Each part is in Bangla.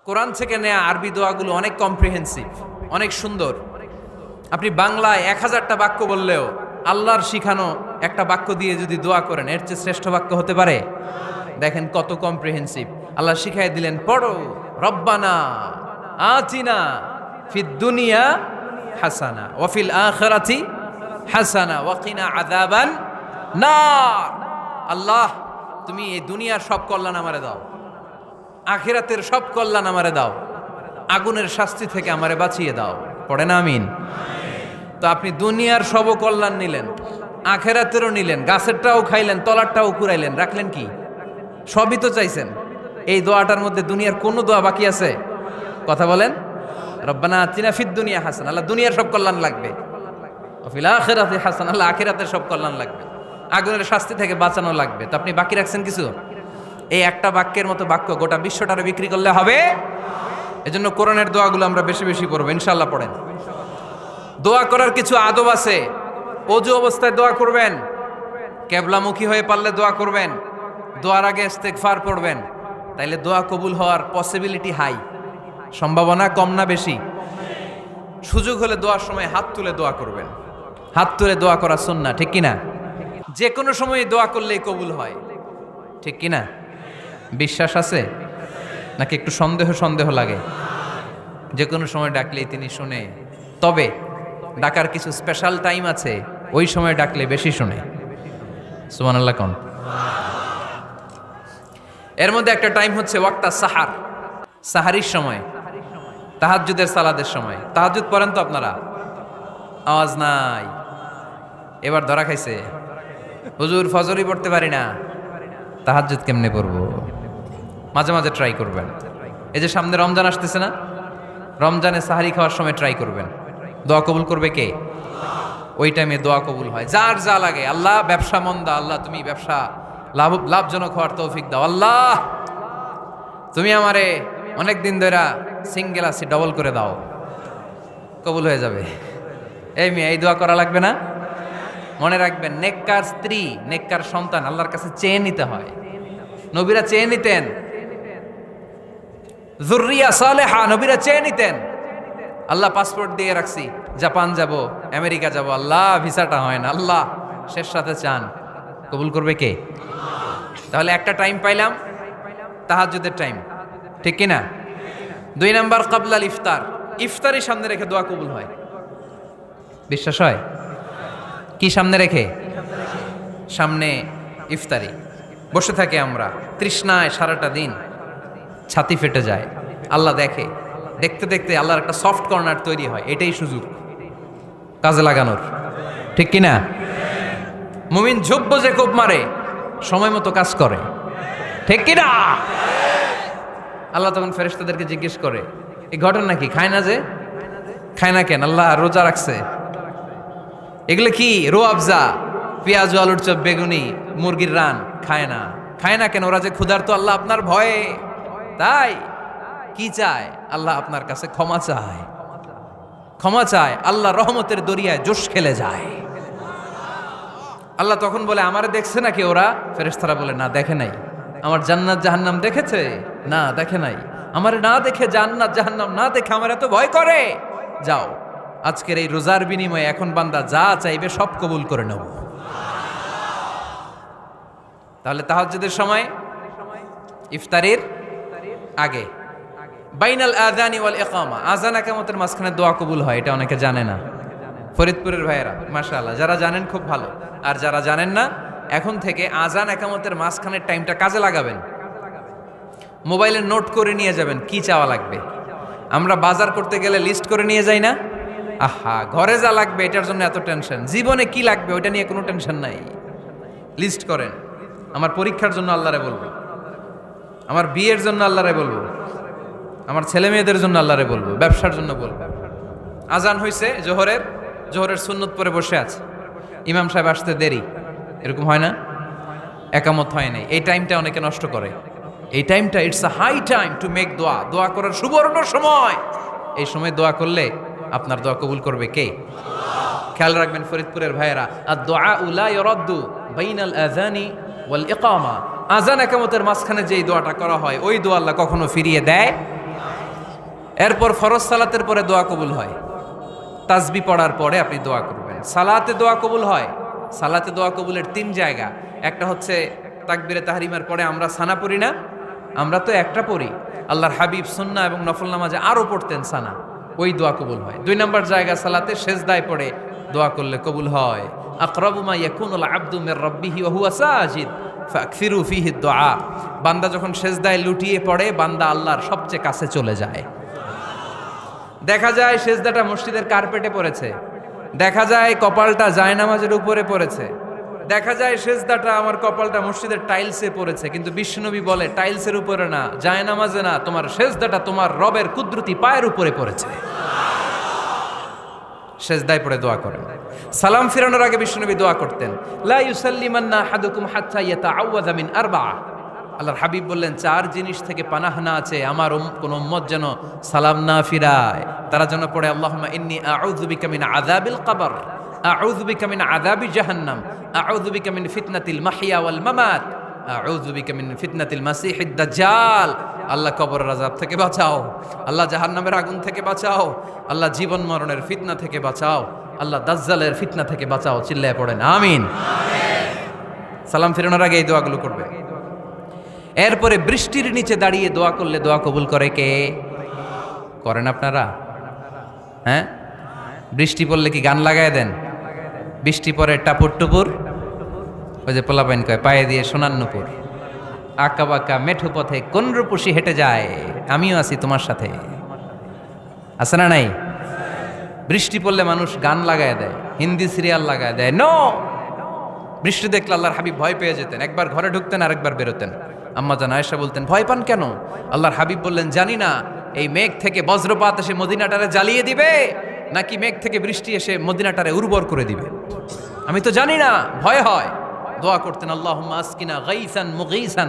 কোরআন থেকে নেয়া আরবি দোয়াগুলো অনেক কম্প্রিহেন্সিভ, অনেক সুন্দর। আপনি বাংলায় 1000টা বাক্য বললেও আল্লাহর শিখানো একটা বাক্য দিয়ে যদি দোয়া করেন, এর চেয়ে শ্রেষ্ঠ বাক্য হতে পারে? দেখেন কত কম্প্রিহেন্সিভ। আল্লাহ শিখাই দিলেন, পড়ো রব্বানা আতিনা ফিদ দুনিয়া হাসানা ওয়া ফিল আখিরাতি হাসানা ওয়া কিনা আযাবান নার। আল্লাহ, তুমি এই দুনিয়ার সব কল্যাণ আমারে দাও, আখিরাতের সব কল্যাণ আমারে দাও, আগুনের শাস্তি থেকে আমারে বাঁচিয়ে দাও। পড়েন আমিন। তো আপনি দুনিয়ার সব কল্যাণ নিলেন, আখিরাতেরও নিলেন, গাছেরটাও খাইলেন, তলারটাও কুড়াইলেন, রাখলেন কি? সবই তো চাইছেন। এই দোয়াটার মধ্যে দুনিয়ার কোনো দোয়া বাকি আছে? কথা বলেন। রব্বানা আতিনা ফিদ দুনিয়া হাসান, আল্লাহ দুনিয়ার সব কল্যাণ লাগবে। ওয়া ফিল আখিরাতি হাসান, আল্লাহ আখিরাতের সব কল্যাণ লাগবে, আগুনের শাস্তি থেকে বাঁচানো লাগবে। তো আপনি বাকি রাখছেন কিছু? এই একটা বাক্যের মতো বাক্য গোটা বিশ্বটারে বিক্রি করলে হবে? এজন্য কোরআনের দোয়াগুলো আমরা বেশি বেশি পড়বো, ইনশাআল্লাহ। পড়েন। দোয়া করার কিছু আদব আছে। ওযু অবস্থায় দোয়া করবেন, কিবলামুখী হয়ে পারলে দোয়া করবেন, দোয়ার আগে ইস্তেগফার পড়বেন, তাইলে দোয়া কবুল হওয়ার পসিবিলিটি হাই। সম্ভাবনা কম না বেশি? সুযোগ হলে দোয়ার সময় হাত তুলে দোয়া করবেন। হাত তুলে দোয়া করা সুন্নাহ, ঠিক কিনা? যে কোনো সময় দোয়া করলেই কবুল হয়, ঠিক কিনা? বিশ্বাস আছে নাকি একটু সন্দেহ সন্দেহ লাগে? যে কোনো সময় ডাকলেই তিনি শুনে, তবে ডাকার কিছু স্পেশাল টাইম আছে, ওই সময় ডাকলে বেশি শুনে। সুবহানাল্লাহ কোন? এর মধ্যে একটা টাইম হচ্ছে ওয়াক্তা সাহার, সাহারির সময়, তাহাজ্জুদের সালাদের সময়। তাহাজ্জুদ পড়েন তো আপনারা? আওয়াজ নাই, এবার ধরা খাইছে। হুজুর ফজরই পড়তে পারি না, তাহাজ্জুদ কেমনে পড়বো? মাঝে মাঝে ট্রাই করবেন। এই যে সামনে রমজান আসতেছে না, রমজানে সাহারি খাওয়ার সময় ট্রাই করবেন। দোয়া কবুল করবে কে? ওই টাইমে দোয়া কবুল হয়। যার যা লাগে, আল্লাহ ব্যবসা মন্দা, আল্লাহ তুমি ব্যবসা লাভজনক হওয়ার তৌফিক দাও, আল্লাহ তুমি আমারে অনেক দিন ধরে সিঙ্গেল আছি, ডবল করে দাও, কবুল হয়ে যাবে। এই মেয়ে, এই দোয়া করা লাগবে না? মনে রাখবেন, নেককার স্ত্রী, নেককার সন্তান আল্লাহর কাছে চেয়ে নিতে হয়। নবীরা চেয়ে নিতেন, যুররিয়া সালেহা নবীরা চেয়ে নিতেন। আল্লাহ পাসপোর্ট দিয়ে রাখছি, জাপান যাব, আমেরিকা যাব, আল্লাহ ভিসাটা হয় না, আল্লাহ শেষ সাথে চান, কবুল করবে কে? তাহলে একটা টাইম পাইলাম, তাহাজ্জুদের টাইম, ঠিক কিনা? 2 নাম্বার ক্বাবলাল ইফতার, ইফতারি সামনে রেখে দোয়া কবুল হয়। বিশ্বাস হয়? কি সামনে রেখে? সামনে ইফতারি। বসে থাকে আমরা তৃষ্ণায় সারাটা দিন, ছাতি ফেটে যায়। আল্লাহ দেখে, দেখতে দেখতে আল্লাহর একটা সফট কর্নার তৈরি হয়। এটাই সুযোগ কাজে লাগানোর, ঠিক কিনা? মুমিন ঝোপ যে কোপ মারে, সময় মতো কাজ করে, ঠিক কিনা? আল্লাহ তখন ফেরেশতাদেরকে জিজ্ঞেস করে, এই ঘটনা কি? খায় না যে? খায় না কেন? আল্লাহ রোজা রাখছে। এগুলো কি? রো আফজা, পেঁয়াজ, আলুর চপ, বেগুনি, মুরগির রান, খায় না। খায় না কেন? ওরা যে ক্ষুধার্ত, আল্লাহ আপনার ভয়ে। তাই কি চায়? আল্লাহ আপনার কাছে ক্ষমা চায়, ক্ষমা চায়। আল্লাহ রহমতের দরিয়ায় জোশ খেলে যায়। আল্লাহ তখন বলে, আমারে দেখছে নাকি ওরা? ফেরেশতারা বলে, না দেখে নাই। আমার জান্নাত জাহান্নাম দেখেছে? না দেখে নাই। আমারে না দেখে, জান্নাত জাহান্নাম না দেখে আমার এত ভয় করে। যাও, আজকের এই রোজার বিনিময়ে এখন বান্দা যা চাইবে সব কবুল করে নেব। তাহলে তাহাজ্জুদের সময়, ইফতারির আগে, বাইনাল আযানি ওয়াল ইকামা, আযান ইকামতের মাঝখানে দোয়া কবুল হয়। এটা অনেকে জানে না। ফরিদপুরের ভাইয়েরা মাশাআল্লাহ, যারা জানেন খুব ভালো, আর যারা জানেন না, এখন থেকে আযান ইকামতের মাঝখানের টাইমটা কাজে লাগাবেন। মোবাইলে নোট করে নিয়ে যাবেন কি চাওয়া লাগবে। আমরা বাজার করতে গেলে লিস্ট করে নিয়ে যাই না? আহা, ঘরে যা লাগবে এটার জন্য এত টেনশন, জীবনে কি লাগবে ওইটা নিয়ে কোনো টেনশন নাই। লিস্ট করেন। আমার পরীক্ষার জন্য আল্লাহরে বলবো, আমার বিয়ের জন্য আল্লাহরে বলবো, আমার ছেলে মেয়েদের জন্য আল্লাহরে বলবো, ব্যবসার জন্য বলবো। আজান হয়েছে জোহরের সুন্নত পরে বসে আছে, ইমাম সাহেব আসতে দেরি, এরকম হয় না? একামত হয় নাই, এই টাইমটা অনেকে নষ্ট করে। এই টাইমটা it's a high time to make দোয়া, দোয়া করার সুবর্ণ সময়। এই সময় দোয়া করলে আপনার দোয়া কবুল করবে কে? খেয়াল রাখবেন ফরিদপুরের ভাইয়েরা, আর দোয়া লা ইউরাদ্দু বাইনাল আযানি ওয়াল ইকামা, আযান ইকামতের মাঝখানে যেই দোয়াটা করা হয় ওই দোয়া আল্লাহ কখনো ফিরিয়ে দেয় এরপর ফরজ সালাতের পরে দোয়া কবুল হয়, তাসবি পড়ার পরে আপনি দোয়া করবেন। সালাতে দোয়া কবুল হয়, সালাতে দোয়া কবুলের 3 জায়গা। একটা হচ্ছে তাকবীরে তাহরিমার পরে আমরা সানা পড়ি না, আমরা তো একটা পড়ি, আল্লাহর হাবিব সুন্নাহ এবং নফল নামাজে আরও পড়তেন সানা, ওই দোয়া কবুল হয়। 2 নম্বর জায়গা সালাতে সেজদায় পড়ে দোয়া করলে কবুল হয়। আকরাবু মা ইয়াকুনুল আবদু মির রাব্বিহি ওয়া হুয়া সাজিদ ফাকসিরু ফিহি দুআ। বান্দা যখন সেজদায় লুটিয়ে পড়ে বান্দা আল্লাহর সবচেয়ে কাছে চলে যায়। দেখা যায় সেজদাটা মসজিদের কার্পেটে পড়েছে, দেখা যায় কপালটা জায়নামাজের উপরে পড়েছে, দেখা যায় সেজদাটা আমার কপালটা মসজিদের টাইলসে পড়েছে, কিন্তু বিশ্বনবী বলে টাইলসের উপরে না, জায়নামাজে না, তোমার সেজদাটা তোমার রবের কুদরতি পায়ের উপরে পড়েছে। সেজদায় পড়ে দোয়া করেন। সালাম ফিরানোর আগে বিশ্বনবী দোয়া করতেন, লা ইউসাল্লিমান্না আহাদুকুম হাত্তা ইয়াতাআওয়াযা মিন আরবা'a। আল্লাহর হাবিব বললেন 4 জিনিস থেকে পানাহ না আছে আমার কোন উম্মত যেন সালাম না ফিরায়। তারা যেন পড়ে আল্লাহুম্মা ইন্নী আউযু বিকা মিন আযাবিল কবর, আউযু বিকা মিন আযাবি জাহান্নাম, আউযু বিকা মিন ফিতনাতিল মাহইয়া ওয়াল মামাত, আউযু বিকা মিন ফিতনাতিল মাসিহিদ দাজ্জাল। আল্লাহ কবরের আযাব থেকে বাঁচাও, আল্লাহ জাহান্নামের আগুন থেকে বাঁচাও, আল্লাহ জীবন মরণের ফিতনা থেকে বাঁচাও, আল্লাহ দাজ্জালের ফিতনা থেকে বাঁচাও। চিল্লায় পড়েন আমিন। সালাম ফিরানোর আগে এই দোয়াগুলো করবে। এরপরে বৃষ্টির নিচে দাঁড়িয়ে দোয়া করলে দোয়া কবুল করে কে? করেন আপনারা? হ্যাঁ, বৃষ্টি পড়লে কি গান লাগায় দেন? বৃষ্টি পরে টাপুর টুপুর, ওই যে পোলাপাইন কয় পায়ে দিয়ে সোনার নুপুর, আঁকা বাঁকা মেঠো পথে কোন রূপসী হেঁটে যায়, আমিও আছি তোমার সাথে, আছে না নাই? বৃষ্টি পড়লে মানুষ গান লাগায় দেয়, হিন্দি সিরিয়াল লাগায় দেয়। নো, বৃষ্টি দেখলে আল্লাহর হাবিব ভয় পেয়ে যেতেন, একবার ঘরে ঢুকতেন আর একবার বেরোতেন। আম্মা জান আয়েশা বলতেন, ভয় পান কেন? আল্লাহর হাবিব বললেন, জানি না এই মেঘ থেকে বজ্রপাত এসে মদিনাটারে জ্বালিয়ে দিবে নাকি মেঘ থেকে বৃষ্টি এসে মদিনাটারে উর্বর করে দিবে, আমি তো জানি না, ভয় হয়। দোয়া করতেন, আল্লাহুম্মা আসকিনা গাইসান মুগীসান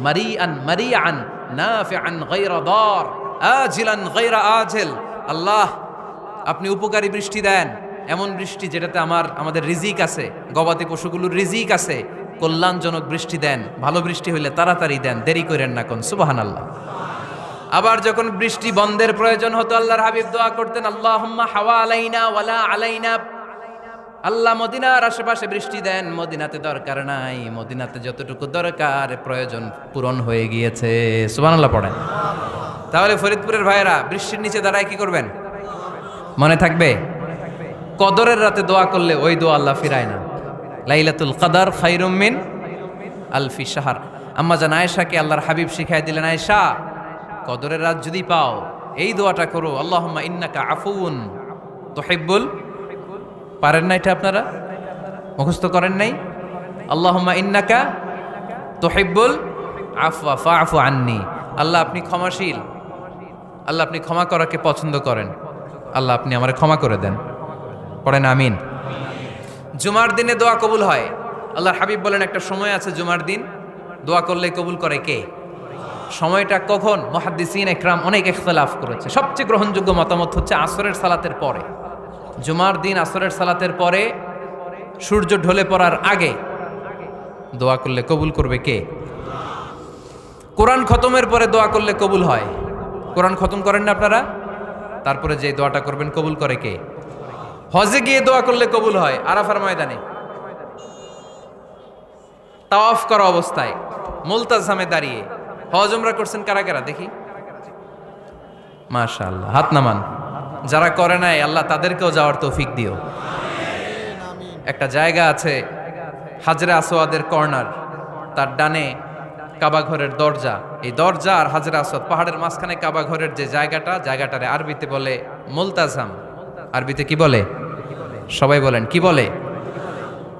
মারিআন মারিআন নাফিআন গায়রা দার আজিলান গায়রা আজিল। আল্লাহ, আপনি উপকারী বৃষ্টি দেন, এমন বৃষ্টি যেটাতে আমাদের রিজিক আছে, গবাদি পশুগুলোর রিজিক আছে, কল্যাণজনক বৃষ্টি দেন, ভালো বৃষ্টি হইলে তাড়াতাড়ি দেন, দেরি করেন না কোন। সুবহানাল্লাহ। আবার যখন বৃষ্টি বন্ধের প্রয়োজন হতো আল্লাহর হাবিব দোয়া করতেন, আল্লাহুম্মা হাওয়া আলাইনা ওয়ালা আলাইনা। আল্লাহ মদিনার আশেপাশে বৃষ্টি দেন, মদিনাতে দরকার নাই, মদিনাতে যতটুকু দরকার প্রয়োজন পূরণ হয়ে গিয়েছে। সুবহানাল্লাহ পড়েন। তাহলে ফরিদপুরের ভাইয়েরা বৃষ্টির নিচে দাঁড়ায় কি করবেন? মনে থাকবে কদরের রাতে দোয়া করলে ওই দোয়া আল্লাহ ফিরায় না। লাইলাতুল কদর খায়রুম মিন আলফি শাহর। আম্মা জান আয়েশাকে আল্লাহর হাবিব শিখাই দিলেন, আয়েশা কদরের রাত যদি পাও এই দোয়াটা করো, আল্লাহুম্মা ইন্নাকা আফুউন তুহিব্বুল। পারেন না এটা? আপনারা মুখস্থ করেন নাই? আল্লাহুম্মা ইন্নাকা তুহিব্বুল আফওয়া ফাআফু আন্নি। আল্লাহ আপনি ক্ষমাশীল, আল্লাহ আপনি ক্ষমা করাকে পছন্দ করেন, আল্লাহ আপনি আমারে ক্ষমা করে দেন। পড়েন আমিন। জুমার দিনে দোয়া কবুল হয়। আল্লাহর হাবিব বলেন একটা সময় আছে জুমার দিন দোয়া করলে কবুল করে কে? সময়টা কখন? মুহাদ্দিসিন ইকরাম অনেক ইখতিলাফ করেছে। সবচেয়ে গ্রহণযোগ্য মতামত হচ্ছে আসরের সালাতের পরে। জুমার দিন আসরের সালাতের পরে সূর্য ঢলে পড়ার আগে দোয়া করলে কবুল করবে কে? কোরআন খতমের পরে দোয়া করলে কবুল হয়। কোরআন খতম করেন না আপনারা? তারপরে যে দোয়াটা করবেন কবুল করে কে? হজে গিয়ে দোয়া করলে কবুল হয়। আরাফার ময়দানে তাওয়াফ করা অবস্থায় মুলতাজামে দাঁড়িয়ে। হজ উমরা করছেন কারা কারা দেখি? মাশাআল্লাহ, হাত নামান। যারা করে নাই আল্লাহ তাদেরকেও যাওয়ার তৌফিক দিও। একটা জায়গা আছে হাজরে আসওয়াদের কর্নার, তার ডানে কাবা ঘরের দরজা। এই দরজা আর হাজরে আসওয়াদ পাহাড়ের মাঝখানে কাবা ঘরের যে জায়গাটারে আরবিতে বলে মুলতাজাম। আরবিতে কি বলে? সবাই বলেন কি বলে?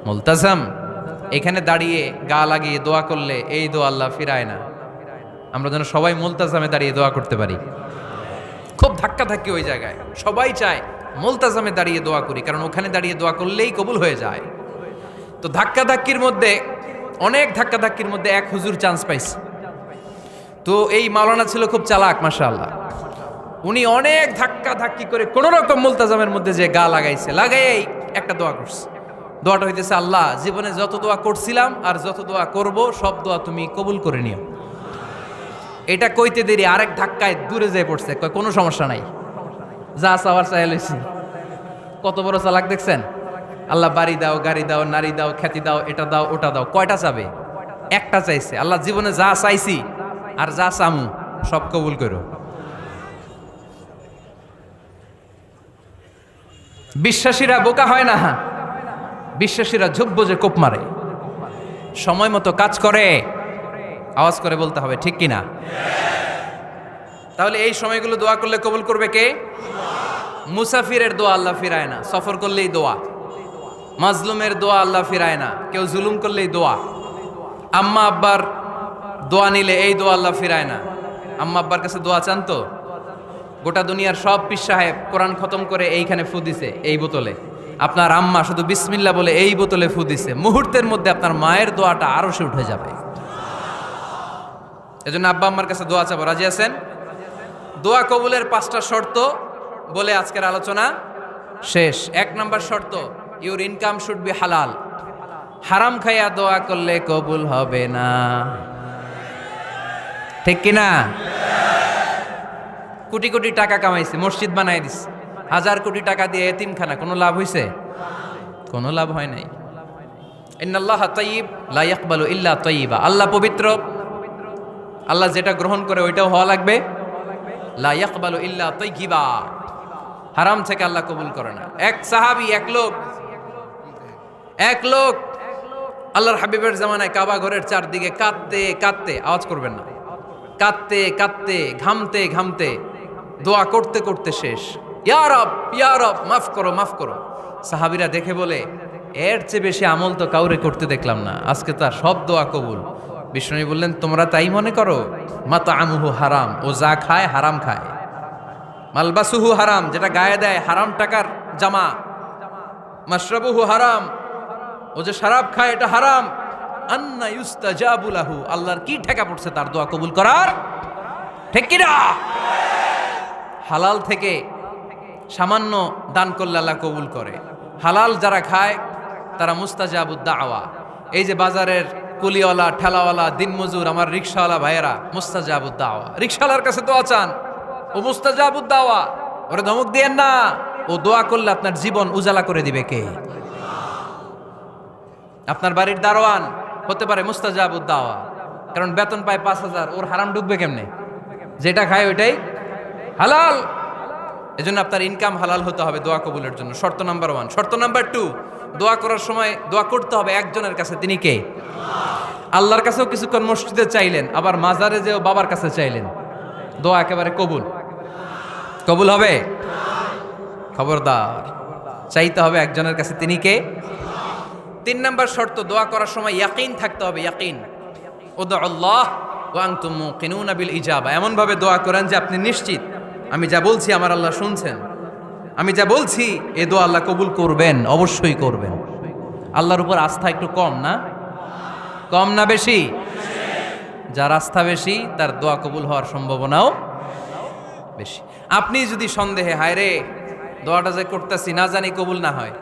মুলতাজাম। এখানে দাঁড়িয়ে গা লাগিয়ে দোয়া করলে এই দোয়া আল্লাহ ফিরায় না। আমরা যেন সবাই মুলতাজামে দাঁড়িয়ে দোয়া করতে পারি। খুব ধাক্কা ধাক্কি ওই জায়গায়, সবাই চায় মুলতাজামে দাঁড়িয়ে দোয়া করি, কারণ ওখানে দাঁড়িয়ে দোয়া করলেই কবুল হয়ে যায়। তো ধাক্কা ধাক্কির মধ্যে, অনেক ধাক্কা ধাক্কির মধ্যে এক হুজুর চান্স পাইছে। তো এই মাওলানা ছিল খুব চালাক, মাশাআল্লাহ। উনি অনেক ধাক্কা ধাক্কি করে কোন রকম মুলতাজামের মধ্যে যে গা লাগাইছে, লাগাই একটা দোয়া করছে। দোয়াটা হইতেছে, আল্লাহ জীবনে যত দোয়া করছিলাম আর যত দোয়া করব সব দোয়া তুমি কবুল করে নিও। এটা কইতে দেরি আরেক ধাক্কায় দূরে যেয়ে পড়ছে, কয় কোনো সমস্যা নাই, যা চাওয়ার চাই লইছি। কত বড় চালাক দেখছেন? আল্লাহ বাড়ি দাও, গাড়ি দাও, নারী দাও, খ্যাতি দাও, এটা দাও, ওটা দাও, কয়টা চাবে? একটা চাইছে। আল্লাহ জীবনে যা চাইছি আর যা চামু সব কবুল করো। বিশ্বাসীরা বোকা হয় না, বিশ্বাসীরা ঝুব্ব যে কোপ মারে, সময় মতো কাজ করে। আওয়াজ করে বলতে হবে ঠিক কিনা? তাহলে এই সময়গুলো দোয়া করলে কবুল করবে কে? মুসাফিরের দোয়া আল্লাহ ফিরায় না, সফর করলেই দোয়া। মাজলুমের দোয়া আল্লাহ ফিরায় না, কেউ জুলুম করলেই দোয়া। আম্মা আব্বার দোয়া নিলে এই দোয়া আল্লাহ ফিরায় না। আম্মা আব্বার কাছে দোয়া চান তো? গোটা দুনিয়ার সব পীর সাহেব কোরআন খতম করে এইখানে ফু দিছে এই বোতলে, আপনার আম্মা শুধু বিসমিল্লাহ বলে এই বোতলে ফু দিছে, মুহূর্তের মধ্যে আপনার মায়ের দোয়াটা আরো সে উঠে যাবে। এজন্য আব্বা আম্মার কাছে দোয়া চাবো, রাজি আছেন? দোয়া কবুলের 5টা শর্ত বলে আজকের আলোচনা শেষ। 1 নম্বর শর্ত, ইউর ইনকাম শুড বি হালাল। হারাম খাইয়া দোয়া করলে কবুল হবে না, ঠিক কিনা? কোটি কোটি টাকা কামাইছে, মসজিদ বানাই দিছে, 1000 কোটি টাকা দিয়ে এতিমখানা, কোনো লাভ হইছে? কোনো লাভ হয় নাই। ইন্নাল্লাহা তাইয়্যিব লা ইয়াকবালু ইল্লা তাইয়্যিবা। আল্লাহ পবিত্র, আল্লাহ যেটা গ্রহণ করে ওইটাও হওয়া লাগবে। লা ইয়াকবালু ইল্লা তাইয়্যিবা, হারাম থেকে আল্লাহ কবুল করে না। এক সাহাবী, এক লোক আল্লাহর হাবিবের জামানায় কাবা ঘরের চারদিকে কাঁদতে কাঁদতে, আওয়াজ করবেন না, কাঁদতে কাঁদতে, ঘামতে ঘামতে, দোয়া করতে করতে শেষ। ইয়া রব, ইয়া রব, মাফ করো, মাফ করো। সাহাবীরা দেখে বলে, এর চেয়ে বেশি আমল তো কাউরে করতে দেখলাম না, আজকে তার সব দোয়া কবুল। বিষ্ণু বললেন, তোমরা তাই মনে করো? মাতআমুহু হারাম, ও যা খায় হারাম খায়। মালবাসুহু হারাম, যেটা গায়ে দেয় হারাম টাকার জামা। মাশরাবুহু হারাম, ও যে শরাব খায় এটা হারাম। আন্না ইউস্তাজাবু লাহু, আল্লাহর কি ঠেকা পড়ছে তার দোয়া কবুল করার? ঠিক কি না? হালাল থেকে সামান্য দান করলে আল্লাহ কবুল করে। হালাল যারা খায় তারা মুস্তাজাবুদ দাওয়া। এই যে বাজারের কুলিওয়ালা, ঠেলাওয়ালা, দিনমজুর, আমার রিকশাওয়ালা ভাইয়েরা, মুস্তাজাবুদ দাওয়া। রিকশাওয়ালার কাছে দোয়া চান, ও মুস্তাজাবুদ দাওয়া, ওরে ধমক দিয়েন না। ও দোয়া করলে আপনার জীবন উজালা করে দিবে কে? আপনার বাড়ির দারোয়ান হতে পারে মুস্তাজাবুদ দাওয়া, কারণ বেতন পায় 5000, ওর হারাম ঢুকবে কেমনে? যেটা খায় ওইটাই হালাল। এজন্য আপনার ইনকাম হালাল হতে হবে দোয়া কবুলের জন্য। শর্ত নাম্বার 1। শর্ত নাম্বার 2, দোয়া করার সময় দোয়া করতে হবে একজনের কাছে, তিনি কে? আল্লাহর কাছেও কিছুক্ষণ মসজিদে চাইলেন, আবার মাজারে যেও বাবার কাছে চাইলেন, দোয়া একেবারে কবুল। কবুল হবে? খবরদার, চাইতে হবে একজনের কাছে, তিনি কে? 3 নাম্বার শর্ত, দোয়া করার সময় ইয়াকিন থাকতে হবে। ইয়াকিন, উদউল্লাহ ওয়া আনতুম মুকিনুনা বিল ইজাবা। এমন ভাবে দোয়া করেন যে আপনি নিশ্চিত আমি যা বলছি আমার আল্লাহ শুনছেন, আমি যা বলছি এ দোয়া আল্লাহ কবুল করবেন, অবশ্যই করবেন। আল্লাহর উপর আস্থা একটু কম না? কম না বেশি? যার আস্থা বেশি তার দোয়া কবুল হওয়ার সম্ভাবনাও বেশি। আপনি যদি সন্দেহে, হায় রে দোয়াটা যে করতেছি না জানি কবুল না হয়,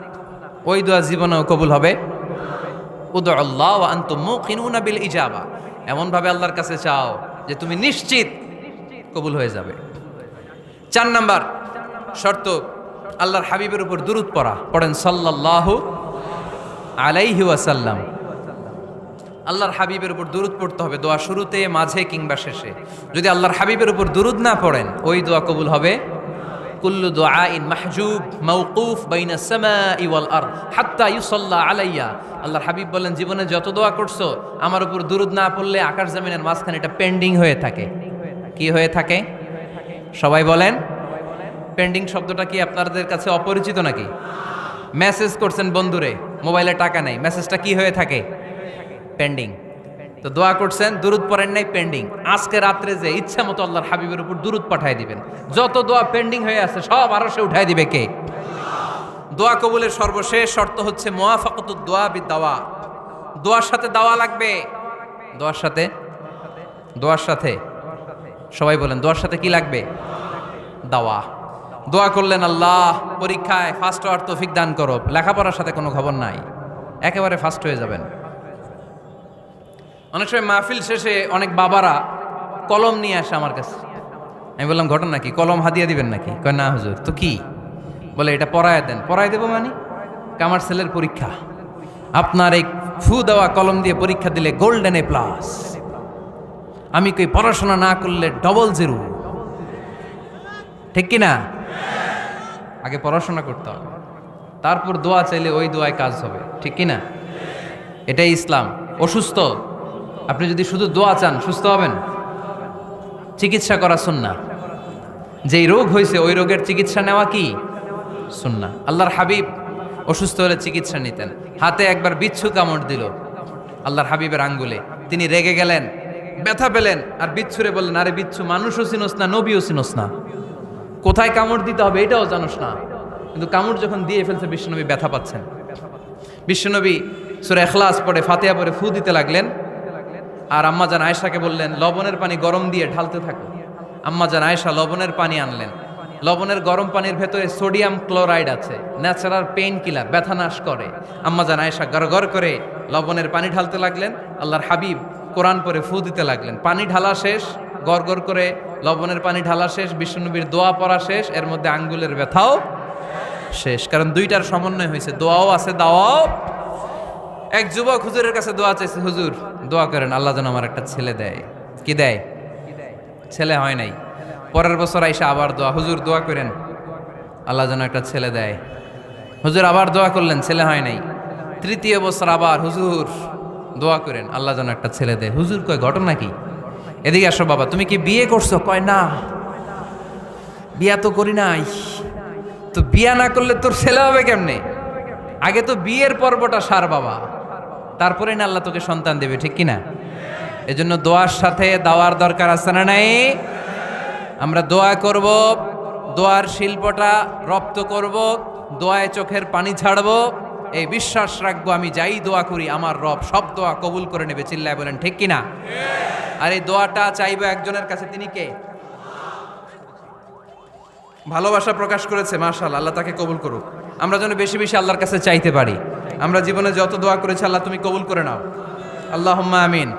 ওই দোয়া জীবনেও কবুল হবে। উদউল্লাহ ওয়া আনতুম মুকিনুনা বিল ইজাবা, এমন ভাবে আল্লাহর কাছে চাও যে তুমি নিশ্চিত কবুল হয়ে যাবে। 4 নাম্বার শর্ত, আল্লাহর হাবিবের উপর দুরূদ পড়া। পড়েন সাল্লাল্লাহু আলাইহি ওয়াসাল্লাম। আল্লাহর হাবিবের উপর দুরূদ পড়তে হবে দোয়া শুরুতে, মাঝে কিংবা শেষে। যদি আল্লাহর হাবিবের উপর দুরূদ না পড়েন, ওই দোয়া কবুল হবে। কুল্লু দুআইন মাহজুব মাওকুফ বাইনা সামাই ওয়াল আরদ হাত্তা ইউসাল্লা আলাইয়া। আল্লাহর হাবিব বলেন, জীবনে যত দোয়া করছো আমার উপর দুরূদ না পড়লে আকাশ জমিনের মাঝখানে এটা পেন্ডিং হয়ে থাকে। কি হয়ে থাকে? সবাই বলেন। পেন্ডিং শব্দটা কি আপনাদের কাছে অপরিচিত নাকি? মেসেজ করছেন বন্ধুরে, মোবাইলে টাকা নেই, মেসেজটা কি হয়ে থাকে? পেন্ডিং। তো দোয়া করছেন, দুরূদ পড়েন নাই, পেন্ডিং। আজকে রাত্রে যে ইচ্ছা মতো আল্লাহর হাবিবের উপর দুরূদ পাঠায় দিবেন, যত দোয়া পেন্ডিং হয়ে আছে সব আরো সে উঠায় দিবে কে? দোয়া কবুলের সর্বশেষ শর্ত হচ্ছে মুওয়াফাকাতুদ দোয়া বিদ-দাওয়া। দোয়ার সাথে দাওয়া লাগবে। দোয়ার সাথে, দোয়ার সাথে সবাই বলেন, দোয়ার সাথে কি লাগবে? দাওয়া। দোয়া করলেন, আল্লাহ পরীক্ষায় ফার্স্ট হওয়ার তৌফিক দান করো, লেখাপড়ার সাথে কোনো খবর নাই, একেবারে ফার্স্ট হয়ে যাবেন। অনেক সময় মাহফিল শেষে অনেক বাবারা কলম নিয়ে আসে আমার কাছে। আমি বললাম ঘটনা কি, কলম হাদিয়া দিবেন নাকি? কয় না হুজুর। তো কি? বলে এটা পড়ায় দেন। পড়ায় দেবো মানে? আমার ছেলের পরীক্ষা, আপনার এই ফু দেওয়া কলম দিয়ে পরীক্ষা দিলে গোল্ডেন A+। আমি কই পড়াশোনা না করলে ডবল জিরো, ঠিক কিনা? আগে পড়াশোনা করতে হবে, তারপর দোয়া চাইলে ওই দোয়ায় কাজ হবে, ঠিক কিনা? এটাই ইসলাম। অসুস্থ আপনি যদি শুধু দোয়া চান সুস্থ হবেন? চিকিৎসা করা সুন্নাহ। যেই রোগ হয়েছে ওই রোগের চিকিৎসা নেওয়া কি সুন্নাহ। আল্লাহর হাবিব অসুস্থ হলে চিকিৎসা নিতেন। হাতে একবার বিচ্ছু কামড় দিল আল্লাহর হাবিবের আঙ্গুলে, তিনি রেগে গেলেন, ব্যথা পেলেন, আর বিচ্ছুরে বললেন, আরে বিচ্ছু, মানুষও চিনোস না, নবীও চিনোস না, কোথায় কামড় দিতে হবে এটাও জানোস না। কিন্তু কামড় যখন দিয়ে ফেলছে বিশ্বনবী ব্যথা পাচ্ছেন। বিশ্বনবী সূরা ইখলাস পড়ে ফাতিহা পড়ে ফু দিতে লাগলেন, আর আম্মাজান আয়েশাকে বললেন লবণের পানি গরম দিয়ে ঢালতে থাকো। আম্মাজান আয়েশা লবণের পানি আনলেন। লবণের গরম পানির ভেতরে সোডিয়াম ক্লোরাইড আছে, ন্যাচারাল পেইন কিলার, ব্যথা নাশ করে। আম্মাজান আয়েশা গড়গড় করে লবণের পানি ঢালতে লাগলেন, আল্লাহর হাবিব কোরআন পড়ে ফু দিতে লাগলেন। পানি ঢালা শেষ, গড়গড় করে লবণের পানি ঢালা শেষ, বিশ্বনবীর দোয়া পড়া শেষ, এর মধ্যে আঙ্গুলের ব্যথাও শেষ। কারণ দুইটার সমন্বয় হয়েছে, দোয়াও আছে দাওয়াও। এক যুবক হুজুরের কাছে দোয়া চাইছে, হুজুর দোয়া করেন আল্লাহ যেন আমার একটা ছেলে দেয়। কি দেয়? ছেলে হয় নাই। পরের বছর আইসা আবার দোয়া, হুজুর দোয়া করেন আল্লাহ যেন একটা ছেলে দেয়। হুজুর আবার দোয়া করলেন, ছেলে হয় নাই। তৃতীয় বছর আবার, হুজুর দোয়া করেন আল্লাহ যেন একটা ছেলে দেয়। হুজুর কয় ঘটনা কি? এদিকে আসো বাবা, তুমি কি বিয়ে করছো? কয় না, বিয়া তো করি নাই। তো বিয়া না করলে তোর ছেলে হবে কেমনে? আগে তো বিয়ের পর্বটা সার বাবা, তারপরে না আল্লাহ তোকে সন্তান দেবে, ঠিক কিনা? এজন্য দোয়ার সাথে দাওয়ার দরকার আছে না নাই? আমরা দোয়া করব, দোয়ার শিল্পটা রপ্ত করব, দোয়ায় চোখের পানি ছাড়ব, এই বিশ্বাস রাখবো আমি যাই দোয়া করি আমার রব সব দোয়া কবুল করে নেবে। চিল্লায় বলেন ঠিক কিনা? আর এই দোয়াটা চাইবো একজনের কাছে, তিনি কে? ভালোবাসা প্রকাশ করেছে, মাশাআল্লাহ, আল্লাহ তাকে কবুল করুক। আমরা যেন বেশি বেশি আল্লাহর কাছে চাইতে পারি। আমরা জীবনে যত দোয়া করেছি আল্লাহ তুমি কবুল করে নাও, আল্লাহুম্মা আমিন।